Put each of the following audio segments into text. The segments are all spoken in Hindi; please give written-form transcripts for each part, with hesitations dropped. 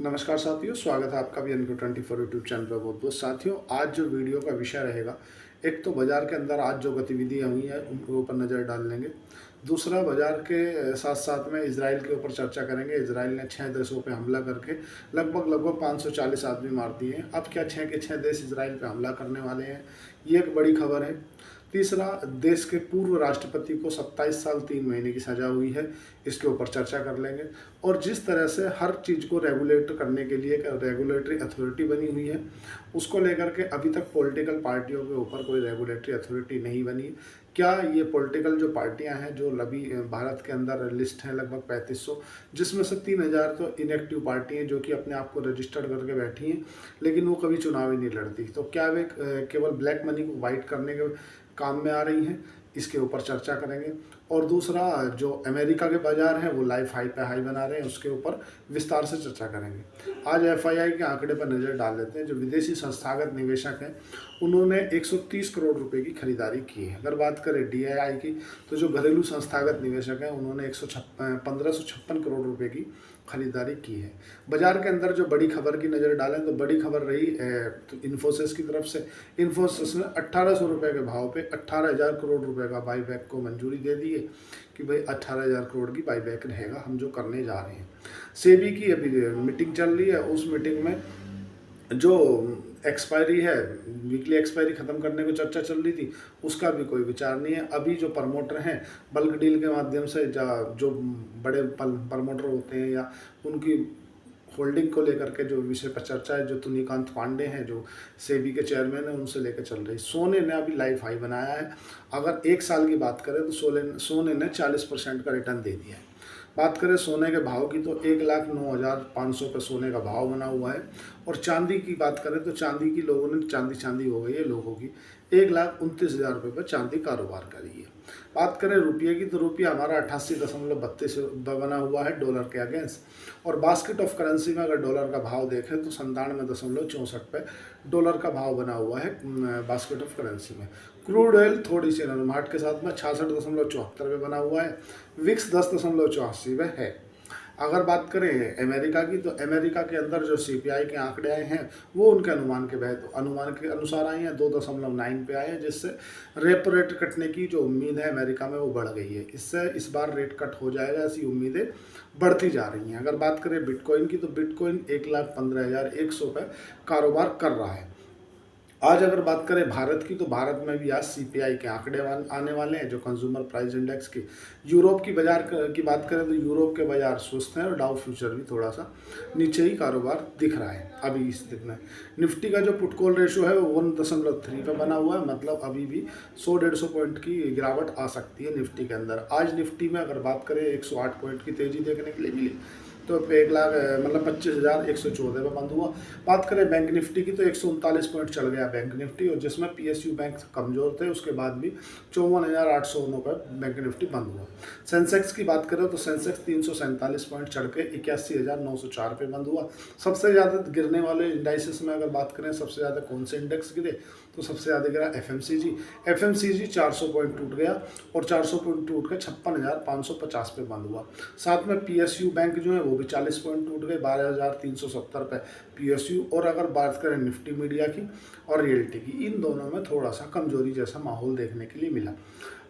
नमस्कार साथियों, स्वागत है आपका भी NQ24 यूट्यूब चैनल पर। बहुत बहुत साथियों, आज जो वीडियो का विषय रहेगा, एक तो बाज़ार के अंदर आज जो गतिविधियाँ हुई हैं उनके ऊपर नज़र डाल लेंगे। दूसरा, बाज़ार के साथ साथ में इजराइल के ऊपर चर्चा करेंगे। इजराइल ने 6 देशों पे हमला करके लगभग 540 आदमी मार दिए हैं। अब क्या 6 के 6 देश इजराइल पे हमला करने वाले हैं, ये एक बड़ी खबर है। तीसरा, देश के पूर्व राष्ट्रपति को 27 साल 3 महीने की सज़ा हुई है, इसके ऊपर चर्चा कर लेंगे। और जिस तरह से हर चीज़ को रेगुलेट करने के लिए एक रेगुलेटरी अथॉरिटी बनी हुई है, उसको लेकर के अभी तक पॉलिटिकल पार्टियों के ऊपर कोई रेगुलेटरी अथॉरिटी नहीं बनी। क्या ये पॉलिटिकल जो पार्टियां हैं, जो अभी भारत के अंदर लिस्ट है लगभग 3500, जिसमें से 3000 तो इनएक्टिव पार्टी हैं जो कि अपने आप को रजिस्टर्ड करके बैठी हैं, लेकिन वो कभी चुनाव ही नहीं लड़ती। तो क्या वे केवल ब्लैक मनी को वाइट करने के काम में आ रही हैं, इसके ऊपर चर्चा करेंगे। और दूसरा, जो अमेरिका के बाज़ार हैं वो लाइफ हाई पे हाई बना रहे हैं, उसके ऊपर विस्तार से चर्चा करेंगे। आज एफआईआई के आंकड़े पर नज़र डाल लेते हैं। जो विदेशी संस्थागत निवेशक हैं, उन्होंने 130 करोड़ रुपए की खरीदारी की है। अगर बात करें डीआईआई की, तो जो घरेलू संस्थागत निवेशक हैं उन्होंने 1556 करोड़ रुपए की खरीदारी की है। बाजार के अंदर जो बड़ी खबर की नज़र डालें तो बड़ी खबर रही तो इन्फोसिस की तरफ से। इन्फोसिस ने 1800 रुपये के भाव पे 18,000 करोड़ रुपए का बाईबैक को मंजूरी दे दी है कि भाई 18,000 करोड़ की बाईबैक रहेगा, हम जो करने जा रहे हैं। सेबी की अभी मीटिंग चल रही है, उस मीटिंग में जो एक्सपायरी है, वीकली एक्सपायरी ख़त्म करने को चर्चा चल रही थी, उसका भी कोई विचार नहीं है। अभी जो प्रमोटर हैं, बल्क डील के माध्यम से जो बड़े प्रमोटर होते हैं या उनकी होल्डिंग को लेकर के जो विषय पर चर्चा है, जो तुनिकांत पांडे हैं जो सेबी के चेयरमैन हैं, उनसे लेकर चल रही। सोने ने अभी लाइफ हाई बनाया है। अगर एक साल की बात करें तो सोने ने 40% का रिटर्न दे दिया है। बात करें सोने के भाव की तो 1,09,500 पे सोने का भाव बना हुआ है। और चांदी की बात करें तो चांदी की लोगों ने चांदी हो गई है लोगों की, 1,29,000 रुपये पर चांदी कारोबार कर रही है। बात करें रुपये की तो रुपया हमारा 88.32 बना हुआ है डॉलर के अगेंस्ट। और बास्केट ऑफ करेंसी में अगर डॉलर का भाव देखें तो 97.64 पे डॉलर का भाव बना हुआ है बास्केट ऑफ करेंसी में। क्रूड ऑयल थोड़ी सी नरमाहट के साथ में 66.74 पे बना हुआ है। विक्स 10.84 पे है। अगर बात करें अमेरिका की, तो अमेरिका के अंदर जो सीपीआई के आंकड़े आए हैं वो उनके अनुमान के अनुसार आए हैं, 2.9 पे आए हैं, जिससे रेपो रेट कटने की जो उम्मीद है अमेरिका में वो बढ़ गई है। इससे इस बार रेट कट हो जाएगा, ऐसी उम्मीदें बढ़ती जा रही हैं। अगर बात करें बिटकॉइन की, तो बिटकॉइन 1,15,100 पे कारोबार कर रहा है। आज अगर बात करें भारत की, तो भारत में भी आज सीपीआई के आंकड़े आने वाले हैं, जो कंज्यूमर प्राइस इंडेक्स की। यूरोप की बाजार की बात करें तो यूरोप के बाजार सुस्त हैं और डाउ फ्यूचर भी थोड़ा सा नीचे ही कारोबार दिख रहा है अभी इस दिन में। निफ्टी का जो पुट कॉल रेशो है वो 1.3 पे बना हुआ है, मतलब अभी भी 100-150 पॉइंट की गिरावट आ सकती है निफ्टी के अंदर। आज निफ्टी में अगर बात करें 108 पॉइंट की तेजी देखने के लिए मिली, तो 25,114 में बंद हुआ। बात करें बैंक निफ्टी की, तो 139 पॉइंट चढ़ गया बैंक निफ्टी, और जिसमें पीएसयू बैंक कमज़ोर थे, उसके बाद भी 54,809 पर बैंक निफ्टी बंद हुआ। सेंसेक्स की बात करें तो सेंसेक्स 347 पॉइंट चढ़ के 81,904 पे बंद हुआ। सबसे ज़्यादा गिरने वाले इंडाइसिस में अगर बात करें, सबसे ज़्यादा कौन से इंडेक्स गिरे, तो सबसे ज़्यादा गिरा एफएमसीजी 400 पॉइंट टूट गया, और 400 पॉइंट टूट के 56,550 पे बंद हुआ। साथ में पीएसयू बैंक जो है वो भी 40 पॉइंट टूट गए, 12,370 पे पीएसयू। और अगर बात करें निफ्टी मीडिया की और रियल्टी की, इन दोनों में थोड़ा सा कमजोरी जैसा माहौल देखने के लिए मिला।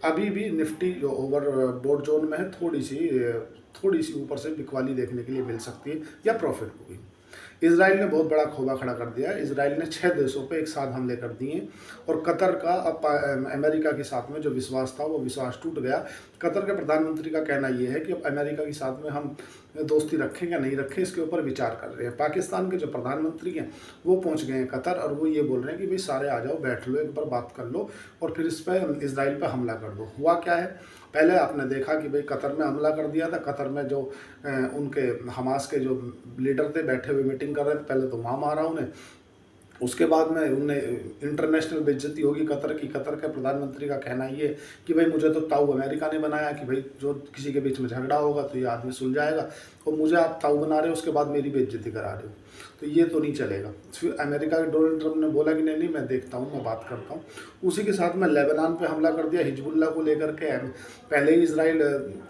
अभी भी निफ्टी जो ओवर बोर्ड जोन में है, थोड़ी सी ऊपर से बिकवाली देखने के लिए मिल सकती है या प्रॉफिट होगी। इसराइल ने बहुत बड़ा खोबा खड़ा कर दिया है। इसराइल ने 6 देशों पे एक साथ हमले कर दिए, और कतर का अब अमेरिका के साथ में जो विश्वास था वो विश्वास टूट गया। कतर के प्रधानमंत्री का कहना ये है कि अब अमेरिका के साथ में हम दोस्ती रखें या नहीं रखें, इसके ऊपर विचार कर रहे हैं। पाकिस्तान के जो प्रधानमंत्री हैं वो पहुंच गए हैं कतर, और वो ये बोल रहे हैं कि भाई सारे आ जाओ, बैठ लो, एक बार बात कर लो, और फिर इस पर इसराइल पर हमला कर दो। हुआ क्या है, पहले आपने देखा कि भाई कतर में हमला कर दिया था। कतर में जो उनके हमास के जो लीडर थे बैठे हुए मीटिंग कर रहे थे, पहले तो वहाँ मारा उन्हें, उसके बाद में उन्हें इंटरनेशनल बेइज्जती होगी कतर की। कतर के प्रधानमंत्री का कहना ये कि भाई मुझे तो ताऊ अमेरिका ने बनाया, कि भाई जो किसी के बीच में झगड़ा होगा तो ये आदमी सुलझाएगा, और मुझे आप ताऊ बना रहे हो, उसके बाद मेरी बेइज्जती करा रहे हो, तो ये तो नहीं चलेगा। फिर अमेरिका के डोनाल्ड ट्रंप ने बोला कि नहीं मैं देखता हूँ, मैं बात करता हूँ। उसी के साथ में लेबनान पे हमला कर दिया हिजबुल्लाह को लेकर के। पहले ही इसराइल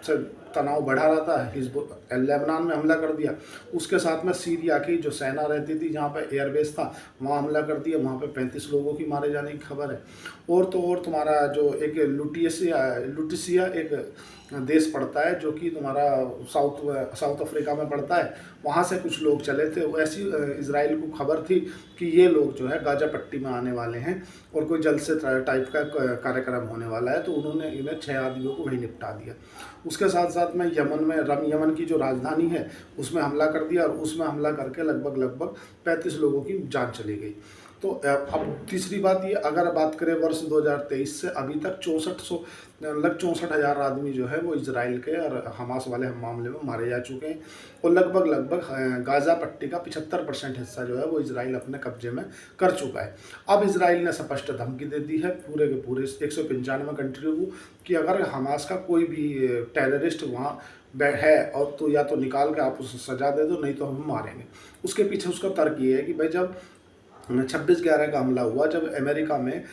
से तनाव बढ़ा रहा था, हिजबुल लेबनान में हमला कर दिया। उसके साथ में सीरिया की जो सेना रहती थी, जहाँ पे एयरबेस था, वहाँ हमला कर दिया। वहाँ पे 35 लोगों की मारे जाने की खबर है। और तो और तुम्हारा जो एक लुटिसिया एक देश पड़ता है, जो कि तुम्हारा साउथ अफ्रीका में पड़ता है। वहाँ से कुछ लोग चले थे। ऐसी इजराइल को खबर थी कि ये लोग जो है गाजा पट्टी में आने वाले हैं और कोई जलसे टाइप का कार्यक्रम होने वाला है, तो उन्होंने इन्हें 6 आदमियों को वहीं निपटा दिया। उसके साथ साथ में यमन की जो राजधानी है उसमें हमला कर दिया, और उसमें हमला करके लगभग 35 लोगों की जान चली गई। तो अब तीसरी बात ये, अगर बात करें वर्ष 2023 से अभी तक 64,000 आदमी जो है वो इजराइल के और हमास वाले मामले में मारे जा चुके हैं। और लगभग गाज़ा पट्टी का 75% हिस्सा जो है वो इजराइल अपने कब्जे में कर चुका है। अब इजराइल ने स्पष्ट धमकी दे दी है पूरे के पूरे 195 कंट्रियों को कि अगर हमास का कोई भी टेररिस्ट वहाँ है और तो या तो निकाल के आप उसे सजा दे दो, नहीं तो हम मारेंगे। उसके पीछे उसका तर्क ये है कि भाई जब 26/11 का हमला हुआ, जब अमेरिका में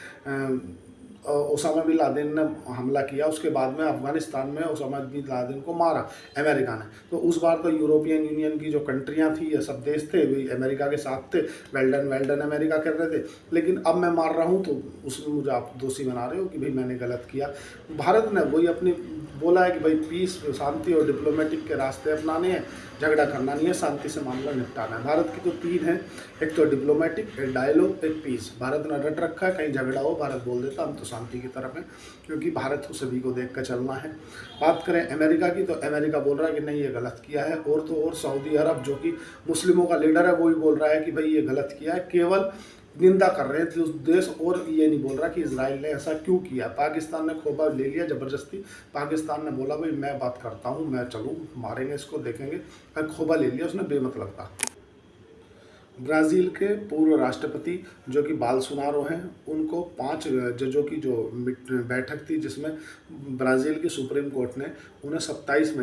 ओसामा बिन लादेन ने हमला किया, उसके बाद में अफ़गानिस्तान में ओसामा बिन लादेन को मारा अमेरिका ने, तो उस बार तो यूरोपियन यूनियन की जो कंट्रियां थी, ये सब देश थे, वे अमेरिका के साथ थे, वेल्डन अमेरिका कर रहे थे। लेकिन अब मैं मार रहा हूं तो उसमें मुझे आप दोषी बना रहे हो कि भाई मैंने गलत किया। भारत ने वही अपनी बोला है कि भाई पीस, शांति और डिप्लोमेटिक के रास्ते अपनाने हैं, झगड़ा करना नहीं है, शांति से मामला निपटाना है। भारत की तो 3 है, एक तो डिप्लोमेटिक, एक डायलॉग, एक पीस। भारत ने रट रखा है, कहीं झगड़ा हो भारत बोल देता हम तो शांति की तरफ है, क्योंकि भारत को सभी को देख कर चलना है। बात करें अमेरिका की, तो अमेरिका बोल रहा है कि नहीं ये गलत किया है। और तो और सऊदी अरब, जो कि मुस्लिमों का लीडर है, वो भी बोल रहा है कि भाई ये गलत किया है। केवल निंदा कर रहे हैं उस देश, और ये नहीं बोल रहा कि इजराइल ने ऐसा क्यों किया। पाकिस्तान ने खोबा ले लिया ज़बरदस्ती। पाकिस्तान ने बोला भाई मैं बात करता हूँ, मैं चलूँ, मारेंगे इसको, देखेंगे। खोबा ले लिया उसने बेमतलब का। ब्राज़ील के पूर्व राष्ट्रपति जो कि बोल्सोनारो हैं, उनको 5 जजों की जो बैठक थी, जिसमें ब्राज़ील की सुप्रीम कोर्ट ने उन्हें 27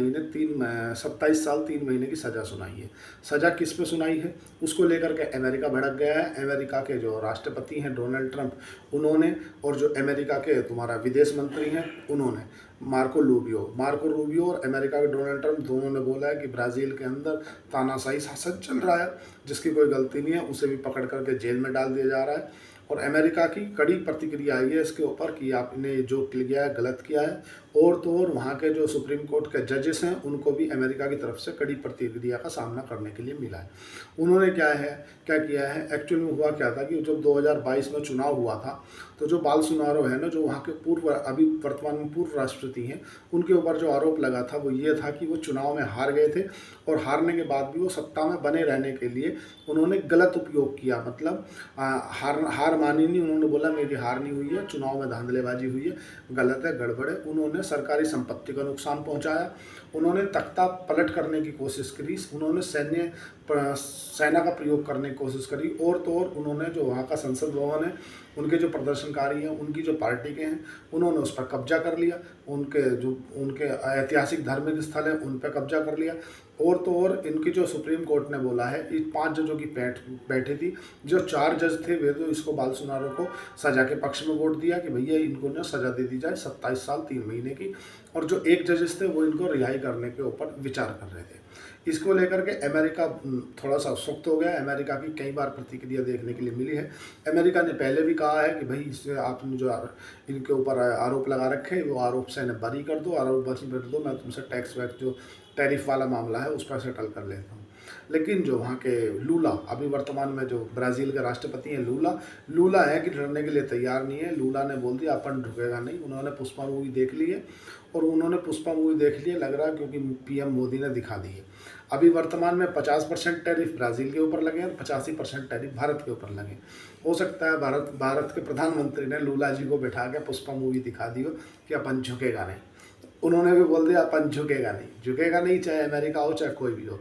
साल 3 महीने की सज़ा सुनाई है। सज़ा किस पे सुनाई है, उसको लेकर के अमेरिका भड़क गया है। अमेरिका के जो राष्ट्रपति हैं डोनाल्ड ट्रंप, उन्होंने, और जो अमेरिका के तुम्हारा विदेश मंत्री हैं, उन्होंने मार्को रूबियो और अमेरिका के डोनाल्ड ट्रंप दोनों ने बोला है कि ब्राज़ील के अंदर तानाशाही शासन चल रहा है, जिसकी कोई गलती नहीं है, उसे भी पकड़ करके जेल में डाल दिया जा रहा है। और अमेरिका की कड़ी प्रतिक्रिया आई है इसके ऊपर कि आपने जो किया है गलत किया है। और तो और वहाँ के जो सुप्रीम कोर्ट के जजेस हैं, उनको भी अमेरिका की तरफ से कड़ी प्रतिक्रिया का सामना करने के लिए मिला है। उन्होंने क्या किया है, एक्चुअली में हुआ क्या था कि जब 2022 में चुनाव हुआ था, तो जो बोल्सोनारो है ना, जो वहाँ के वर्तमान में पूर्व राष्ट्रपति हैं, उनके ऊपर जो आरोप लगा था वो ये था कि वो चुनाव में हार गए थे, और हारने के बाद भी वो सत्ता में बने रहने के लिए उन्होंने गलत उपयोग किया। मतलब हार मानी नहीं, उन्होंने बोला मेरी हार नहीं हुई है, चुनाव में धांधलेबाजी हुई है, गलत है, गड़बड़ है। उन्होंने सरकारी संपत्ति का नुकसान पहुंचाया, उन्होंने तख्ता पलट करने की कोशिश करी, उन्होंने सेना का प्रयोग करने की कोशिश करी। और तो और उन्होंने जो वहाँ का संसद भवन है, उनके जो प्रदर्शनकारी हैं, उनकी जो पार्टी के हैं, उन्होंने उस पर कब्जा कर लिया। उनके ऐतिहासिक धार्मिक स्थल हैं, उन पर कब्जा कर लिया। और तो और इनकी जो सुप्रीम कोर्ट ने बोला है, इस 5 जजों की बैठी थी, जो 4 जज थे वे तो इसको बोल्सोनारो को सज़ा के पक्ष में वोट दिया कि भैया इनको ना सज़ा दे दी जाए 27 साल 3 महीने की। और जो 1 जजेस थे वो इनको रिहाई करने के ऊपर विचार कर रहे थे। इसको लेकर के अमेरिका थोड़ा सा सख्त हो गया। अमेरिका की कई बार प्रतिक्रिया देखने के लिए मिली है। अमेरिका ने पहले भी कहा है कि भाई इससे आपने जो इनके ऊपर आरोप लगा रखे हैं, वो आरोप से इन्हें बरी कर दो, आरोप बरी कर दो, मैं तुमसे टैक्स वैक्स जो टैरिफ वाला मामला है उस पर सेटल कर लेता हूँ। लेकिन जो वहाँ के लूला, अभी वर्तमान में जो ब्राज़ील के राष्ट्रपति हैं लूला है कि लड़ने के लिए तैयार नहीं है। लूला ने बोल दिया अपन रुकेगा नहीं। उन्होंने पुष्पा मूवी देख ली है, और उन्होंने पुष्पा मूवी देख ली है, लग रहा है क्योंकि पीएम मोदी ने दिखा दी है। अभी वर्तमान में 50% टैरिफ ब्राज़ील के ऊपर लगे और 85% टैरिफ भारत के ऊपर लगे। हो सकता है भारत के प्रधानमंत्री ने लूला जी को बैठा के पुष्पा मूवी दिखा दी हो कि अपन झुकेगा नहीं। उन्होंने भी बोल दिया अपन झुकेगा नहीं, चाहे अमेरिका हो चाहे कोई भी हो।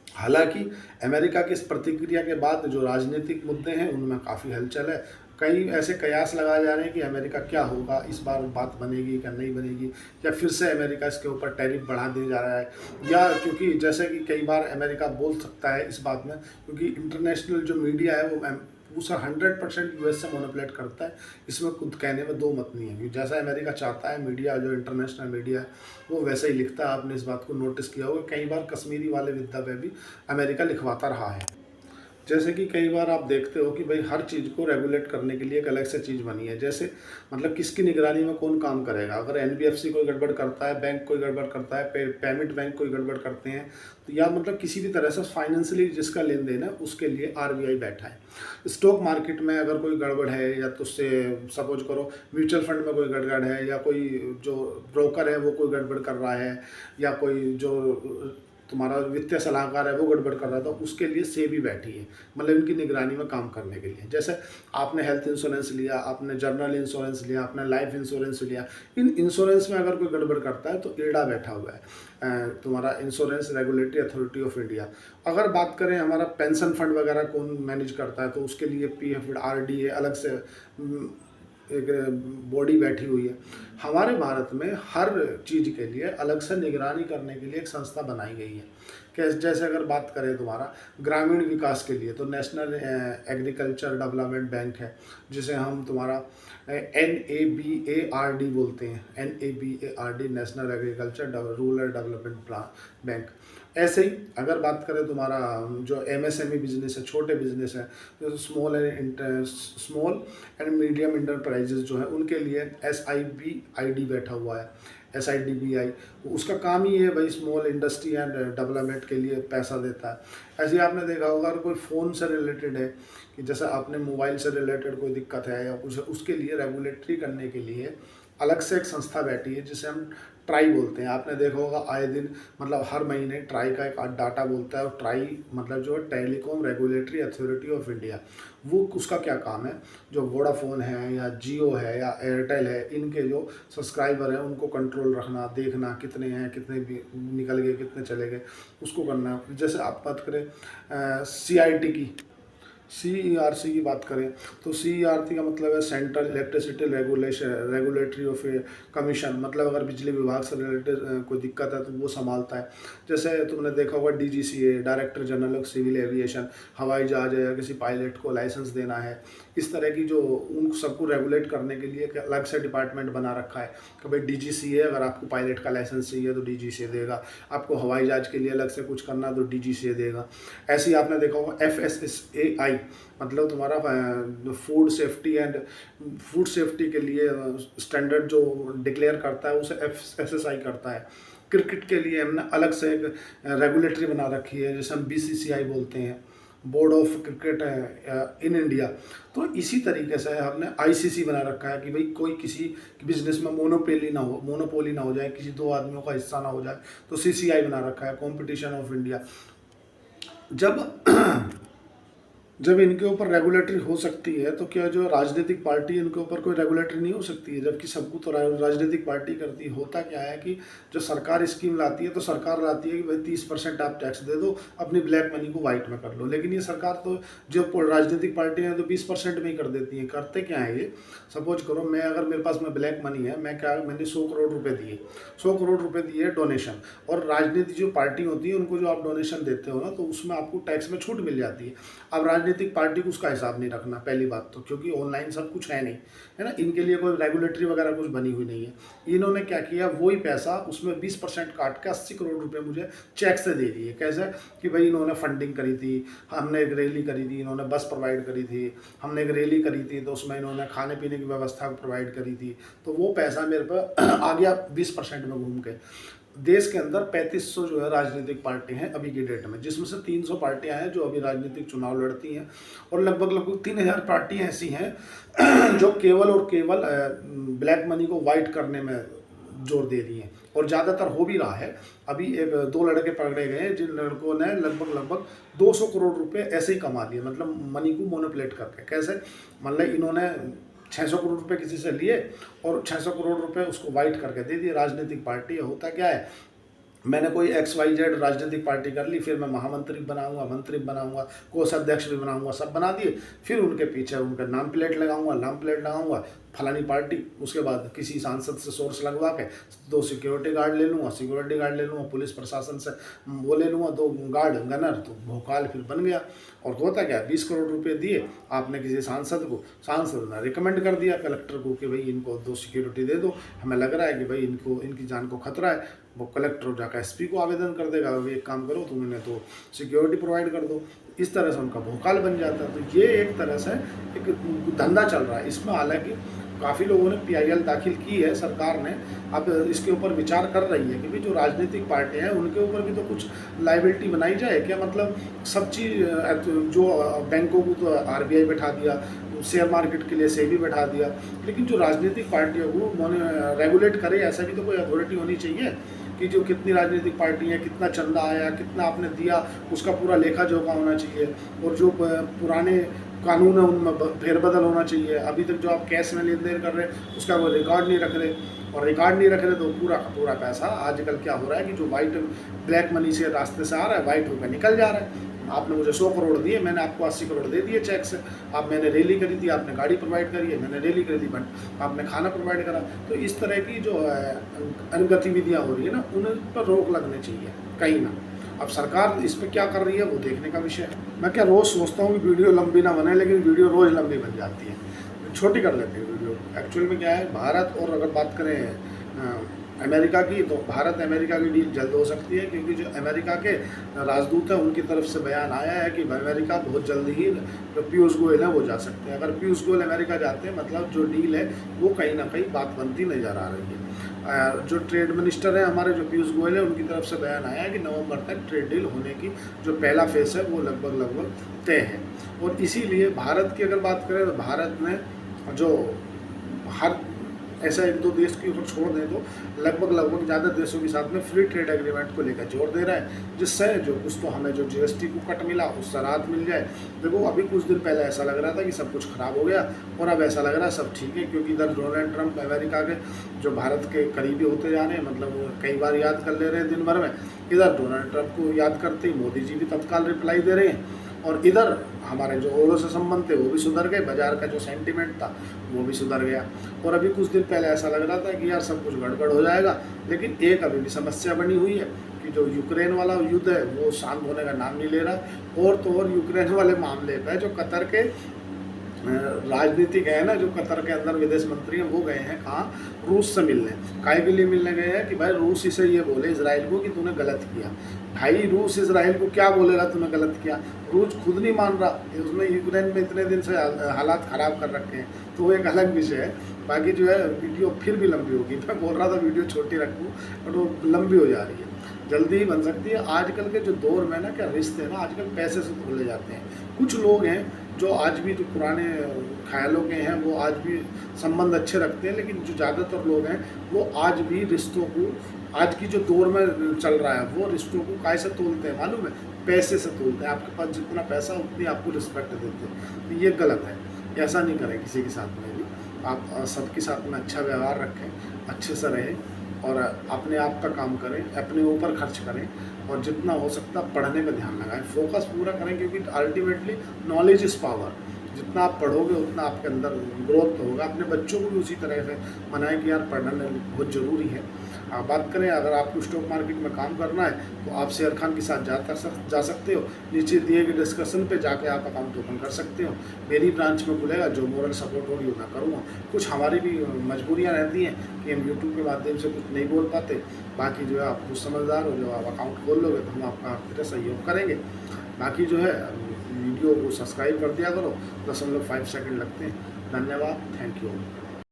हालांकि अमेरिका की इस प्रतिक्रिया के बाद जो राजनीतिक मुद्दे हैं उनमें काफ़ी हलचल है। कई ऐसे कयास लगाए जा रहे हैं कि अमेरिका क्या होगा, इस बार बात बनेगी क्या नहीं बनेगी, या फिर से अमेरिका इसके ऊपर टैरिफ बढ़ा दिया जा रहा है, या क्योंकि जैसे कि कई बार अमेरिका बोल सकता है इस बात में, क्योंकि इंटरनेशनल जो मीडिया है वो उसे 100% यूएस से मोनोपलेट करता है। इसमें खुद कहने में दो मत नहीं है। जैसा अमेरिका चाहता है, मीडिया जो इंटरनेशनल मीडिया है वो वैसे ही लिखता है। आपने इस बात को नोटिस किया होगा, कई बार कश्मीरी वाले मुद्दा पे भी अमेरिका लिखवाता रहा है। जैसे कि कई बार आप देखते हो कि भाई हर चीज़ को रेगुलेट करने के लिए एक अलग से चीज़ बनी है। जैसे मतलब किसकी निगरानी में कौन काम करेगा। अगर एनबीएफसी कोई गड़बड़ करता है, बैंक कोई गड़बड़ करता है, पेमेंट बैंक कोई गड़बड़ करते हैं, तो या मतलब किसी भी तरह से फाइनेंशियली जिसका लेन देन है उसके लिए आरबीआई बैठा है। स्टॉक मार्केट में अगर कोई गड़बड़ है, या तो उससे सपोज करो म्यूचुअल फंड में कोई गड़बड़ है, या कोई जो ब्रोकर है वो कोई गड़बड़ कर रहा है, या कोई जो तुम्हारा वित्तीय सलाहकार है वो गड़बड़ कर रहा था, उसके लिए सेबी बैठी है, मतलब इनकी निगरानी में काम करने के लिए। जैसे आपने हेल्थ इंश्योरेंस लिया, आपने जनरल इंश्योरेंस लिया, आपने लाइफ इंश्योरेंस लिया, इन इंश्योरेंस में अगर कोई गड़बड़ करता है तो इरडा बैठा हुआ है, तुम्हारा insurance regulatory authority of India. अगर बात करें हमारा पेंशन फंड वगैरह कौन मैनेज करता है, तो उसके लिए पीएफ आरडीए अलग से एक बॉडी बैठी हुई है। हमारे भारत में हर चीज़ के लिए अलग से निगरानी करने के लिए एक संस्था बनाई गई है। कैसे, जैसे अगर बात करें तुम्हारा ग्रामीण विकास के लिए, तो नेशनल एग्रीकल्चर डेवलपमेंट बैंक है, जिसे हम तुम्हारा NABARD बोलते हैं, NABARD, national agriculture rural development bank. ऐसे ही अगर बात करें तुम्हारा जो MSME बिजनेस है, छोटे बिजनेस है, जो स्मॉल एंड मीडियम इंटरप्राइजेज जो है, उनके लिए SIBID बैठा हुआ है, SIDBI। उसका काम ही है भाई स्मॉल इंडस्ट्री एंड डेवलपमेंट के लिए पैसा देता है। ऐसे ही आपने देखा होगा अगर कोई फ़ोन से रिलेटेड है, कि जैसे आपने मोबाइल से रिलेटेड कोई दिक्कत है या कुछ, उसके लिए रेगुलेटरी करने के लिए अलग से एक संस्था बैठी है जिसे हम ट्राई बोलते हैं। आपने देखा होगा आए दिन, मतलब हर महीने ट्राई का एक डाटा बोलता है, और ट्राई मतलब जो है telecom regulatory authority of India. वो उसका क्या काम है, जो वोडाफोन है या जियो है या एयरटेल है, इनके जो सब्सक्राइबर हैं उनको कंट्रोल रखना, देखना कितने हैं, कितने निकल गए, कितने चले गए, उसको करना। जैसे आप बात करें CIT की, CERC की बात करें, तो CERC का मतलब है central electricity regulatory of commission. मतलब अगर बिजली विभाग से रिलेटेड कोई दिक्कत है तो वो संभालता है। जैसे तुमने देखा होगा DGCA, director general of civil aviation, हवाई जहाज या किसी पायलट को लाइसेंस देना है, इस तरह की जो उन सबको रेगुलेट करने के लिए एक अलग से डिपार्टमेंट बना रखा है कि भाई DGCA, अगर आपको पायलट का लाइसेंस चाहिए तो DGCA देगा, आपको हवाई जहाज के लिए अलग से कुछ करना तो DGCA देगा। ऐसे ही आपने देखा होगा FSSAI, मतलब तुम्हारा फूड सेफ्टी के लिए स्टैंडर्ड जो डिक्लेयर करता है उसे FSSAI करता है। क्रिकेट के लिए हमने अलग से एक रेगुलेटरी बना रखी है जिसे हम BCCI बोलते हैं, board of cricket in India. तो इसी तरीके से हमने ICC बना रखा है कि भाई कोई किसी बिजनेस में मोनोपोली ना हो जाए, किसी दो आदमियों का हिस्सा ना हो जाए, तो CCI बना रखा है, कॉम्पिटिशन ऑफ इंडिया। जब इनके ऊपर रेगुलेटरी हो सकती है तो क्या जो राजनीतिक पार्टी है इनके ऊपर कोई रेगुलेटरी नहीं हो सकती है, जबकि सबको तो राजनीतिक पार्टी करती है। होता क्या है कि जो सरकार स्कीम लाती है तो सरकार लाती है कि भाई 30% आप टैक्स दे दो, अपनी ब्लैक मनी को वाइट में कर लो। लेकिन ये सरकार तो जो राजनीतिक पार्टियाँ हैं तो 20% में ही कर देती हैं। करते क्या है ये, सपोज करो मैं अगर मेरे पास में ब्लैक मनी है, मैंने 100 करोड़ रुपये दिए, 100 करोड़ रुपये दिए डोनेशन, और राजनीतिक जो पार्टी होती है उनको जो आप डोनेशन देते हो ना, तो उसमें आपको टैक्स में छूट मिल जाती है। अब राजनीतिक पार्टी को उसका हिसाब नहीं रखना, पहली बात तो, क्योंकि ऑनलाइन सब कुछ है नहीं, है ना, इनके लिए कोई रेगुलेटरी वगैरह कुछ बनी हुई नहीं है। इन्होंने क्या किया, वही पैसा उसमें 20% काट के 80 करोड़ रुपए मुझे चेक से दे दिए। कैसे कि भाई इन्होंने फंडिंग करी थी, हमने एक रैली करी थी, इन्होंने बस प्रोवाइड करी थी, हमने एक रैली करी थी तो उसमें इन्होंने खाने पीने की व्यवस्था प्रोवाइड करी थी, तो वो पैसा मेरे पर आ गया 20% में घूम के। देश के अंदर 3500 जो है राजनीतिक पार्टी हैं अभी की डेट में, जिसमें से 300 पार्टियां हैं जो अभी राजनीतिक चुनाव लड़ती हैं, और लगभग 3000 पार्टियां ऐसी हैं जो केवल और केवल ब्लैक मनी को वाइट करने में जोर दे रही हैं, और ज़्यादातर हो भी रहा है। अभी 2 लड़के पकड़े गए जिन लड़कों ने लगभग 200 करोड़ रुपए ऐसे ही कमा लिए, मतलब मनी को मोनोपलेट करके। कैसे, मतलब इन्होंने 600 करोड़ रुपए किसी से लिए और 600 करोड़ रुपए उसको वाइट करके दे दिए। राजनीतिक पार्टी होता क्या है, मैंने कोई XYZ राजनीतिक पार्टी कर ली, फिर मैं महामंत्री बनाऊंगा, मंत्री बनाऊंगा, कोषाध्यक्ष भी बनाऊंगा, सब बना दिए। फिर उनके पीछे उनका नाम प्लेट लगाऊंगा फलानी पार्टी। उसके बाद किसी सांसद से सोर्स लगवा के 2 सिक्योरिटी गार्ड ले लूँगा, पुलिस प्रशासन से वो ले लूँगा 2 गार्ड गनर, तो भोकाल फिर बन गया। और होता क्या, 20 करोड़ रुपए दिए आपने किसी सांसद को, सांसद ने रिकमेंड कर दिया कलेक्टर को कि भाई इनको 2 सिक्योरिटी दे दो, हमें लग रहा है कि भाई इनकी जान को खतरा है। वो कलेक्टर जाकर SP को आवेदन कर देगा, एक काम करो तुम इन्हें तो सिक्योरिटी प्रोवाइड कर दो। इस तरह से उनका भोकाल बन जाता है। तो ये एक तरह से एक धंधा चल रहा है। इसमें हालांकि काफ़ी लोगों ने PIL दाखिल की है, सरकार ने अब इसके ऊपर विचार कर रही है कि भाई जो राजनीतिक पार्टियां हैं उनके ऊपर भी तो कुछ लाइबिलिटी बनाई जाए क्या। मतलब सब चीज़, जो बैंकों को तो RBI बैठा दिया, शेयर मार्केट के लिए SEBI बैठा दिया, लेकिन जो राजनीतिक पार्टियों को रेगुलेट करे ऐसा भी तो कोई अथॉरिटी होनी चाहिए कि जो कितनी राजनीतिक पार्टी है, कितना चंदा आया, कितना आपने दिया, उसका पूरा लेखा जोखा होना चाहिए। और जो पुराने कानून है उनमें फेरबदल होना चाहिए। अभी तक जो आप कैश में लेन देन कर रहे हैं उसका कोई रिकॉर्ड नहीं रख रहे, और रिकॉर्ड नहीं रख रहे तो पूरा का पूरा पैसा आजकल क्या हो रहा है कि जो वाइट ब्लैक मनी से रास्ते से आ रहा है, वाइट होकर निकल जा रहा है। आपने मुझे 100 करोड़ दिए, मैंने आपको 80 करोड़ दे दिए चेक से। आप मैंने रैली करी थी, आपने गाड़ी प्रोवाइड करी है, मैंने रैली करी थी, बट आपने खाना प्रोवाइड करा। तो इस तरह की जो गतिविधियाँ हो रही है ना, उन पर रोक लगनी चाहिए कहीं ना। अब सरकार इस पर क्या कर रही है वो देखने का विषय है। मैं क्या रोज़ सोचता हूँ कि वीडियो लंबी ना बने, लेकिन वीडियो रोज़ लंबी बन जाती है, छोटी कर लेते हैं वीडियो। एक्चुअल में क्या है, भारत और अगर बात करें अमेरिका की, तो भारत अमेरिका की डील जल्द हो सकती है, क्योंकि जो अमेरिका के राजदूत हैं उनकी तरफ से बयान आया है कि अमेरिका बहुत जल्द ही जो पीयूष गोयल है वो जा सकते हैं। अगर पीयूष गोयल अमेरिका जाते हैं मतलब जो डील है वो कहीं ना कहीं बात बनती नज़र आ रही है। जो ट्रेड मिनिस्टर हैं हमारे, जो पीयूष गोयल है, उनकी तरफ से बयान आया है कि नवंबर तक ट्रेड डील होने की जो पहला फेस है वो लगभग तय है। और इसीलिए भारत की अगर बात करें तो भारत ने जो हर ऐसा 1-2 देश की ऊपर छोड़ दें तो लगभग ज़्यादा देशों के साथ में फ्री ट्रेड एग्रीमेंट को लेकर जोर दे रहा है, जिससे जो कुछ तो हमें जो GST को कट मिला उससे राहत मिल जाए। देखो अभी कुछ दिन पहले ऐसा लग रहा था कि सब कुछ खराब हो गया, और अब ऐसा लग रहा है सब ठीक है, क्योंकि इधर डोनाल्ड ट्रंप अमेरिका के जो भारत के करीबी होते जा रहे हैं, मतलब वो कई बार याद कर ले रहे हैं दिन भर में। इधर डोनाल्ड ट्रंप को याद करते ही मोदी जी भी तत्काल रिप्लाई दे रहे हैं, और इधर हमारे जो ओरों से संबंध थे वो भी सुधर गए, बाजार का जो सेंटीमेंट था वो भी सुधर गया। और अभी कुछ दिन पहले ऐसा लग रहा था कि यार सब कुछ गड़बड़ हो जाएगा, लेकिन एक अभी भी समस्या बनी हुई है कि जो यूक्रेन वाला युद्ध है वो शांत होने का नाम नहीं ले रहा। और तो और यूक्रेन वाले मामले पर जो कतर के राजनीतिक है ना, जो कतर के अंदर विदेश मंत्री हैं वो गए हैं कहाँ, रूस से मिलने। काय के लिए मिलने गए हैं कि भाई रूस इसे ये बोले इजराइल को कि तूने गलत किया। भाई रूस इजराइल को क्या बोलेगा तूने गलत किया, रूस खुद नहीं मान रहा, उसने यूक्रेन में इतने दिन से हालात ख़राब कर रखे हैं, तो वो एक अलग विषय है। बाकी जो है वीडियो फिर भी लंबी होगी, मैं बोल रहा था वीडियो छोटी रखूँ बट वो लंबी हो जा रही है, जल्दी ही बन सकती है। आजकल के जो दौर में ना क्या रिश्ते हैं ना आजकल पैसे से तोले जाते हैं। कुछ लोग हैं जो आज भी जो पुराने ख्यालों के हैं वो आज भी संबंध अच्छे रखते हैं, लेकिन जो ज़्यादातर लोग हैं वो आज भी रिश्तों को, आज की जो दौर में चल रहा है वो रिश्तों को काय से तोलते हैं मालूम है, पैसे से तोलते हैं। आपके पास जितना पैसा उतनी आपको रिस्पेक्ट देते हैं, तो ये गलत है, ऐसा नहीं करें किसी के साथ में भी। आप सबके साथ में अच्छा व्यवहार रखें, अच्छे से रहें, और अपने आप का काम करें, अपने ऊपर खर्च करें, और जितना हो सकता पढ़ने पर ध्यान लगाएं, फोकस पूरा करें, क्योंकि अल्टीमेटली नॉलेज इज़ पावर। जितना आप पढ़ोगे उतना आपके अंदर ग्रोथ होगा। अपने बच्चों को भी उसी तरह से मनाएं कि यार पढ़ना बहुत ज़रूरी है। आप बात करें अगर आपको स्टॉक मार्केट में काम करना है तो आप शेर खान के साथ जा सकते हो, नीचे दिए गए डिस्कशन पे जाके आप अकाउंट ओपन कर सकते हो। मेरी ब्रांच में खुलेगा, जो मोरल सपोर्ट होगी मैं करूँगा। कुछ हमारी भी मजबूरियाँ रहती हैं कि हम यूट्यूब के माध्यम से कुछ नहीं बोल पाते, बाकी जो है आप कुछ समझदार हो, जो आप अकाउंट खोल लोगे तो हम आपका पूरा सहयोग करेंगे। बाकी जो है वीडियो को सब्सक्राइब कर दिया करो, 0.5 सेकंड लगते हैं। धन्यवाद, थैंक यू।